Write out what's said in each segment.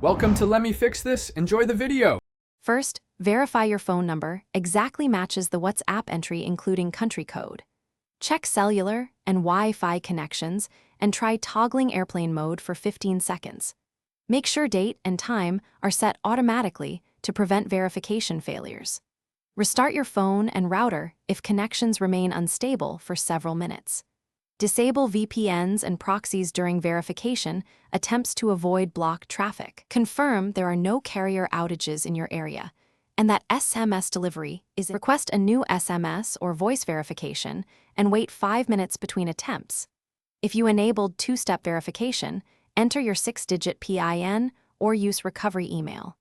Welcome to Let Me Fix This. Enjoy the video. First, verify your phone number exactly matches the WhatsApp entry including country code. Check cellular and Wi-Fi connections and try toggling airplane mode for 15 seconds. Make sure date and time are set automatically to prevent verification failures. Restart your phone and router if connections remain unstable for several minutes. Disable VPNs and proxies during verification attempts to avoid blocked traffic. Confirm there are no carrier outages in your area and that SMS delivery is. Request a new SMS or voice verification and wait 5 minutes between attempts. If you enabled two-step verification, enter your 6-digit PIN or use recovery email.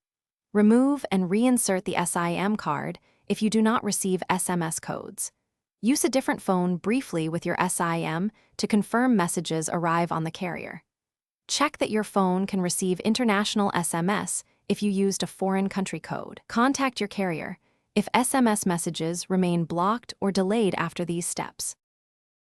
Remove and reinsert the SIM card if you do not receive SMS codes. Use a different phone briefly with your SIM to confirm messages arrive on the carrier. Check that your phone can receive international SMS if you used a foreign country code. Contact your carrier if SMS messages remain blocked or delayed after these steps.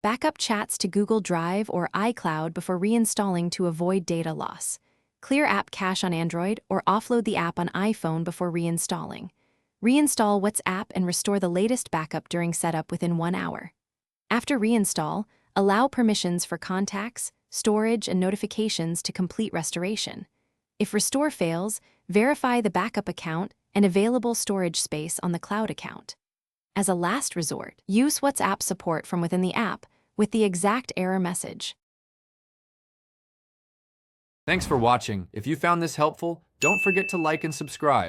Backup chats to Google Drive or iCloud before reinstalling to avoid data loss. Clear app cache on Android or offload the app on iPhone before reinstalling. Reinstall WhatsApp and restore the latest backup during setup within 1 hour. After reinstall, allow permissions for contacts, storage, and notifications to complete restoration. If restore fails, verify the backup account and available storage space on the cloud account. As a last resort, use WhatsApp support from within the app with the exact error message. Thanks for watching. If you found this helpful, don't forget to like and subscribe.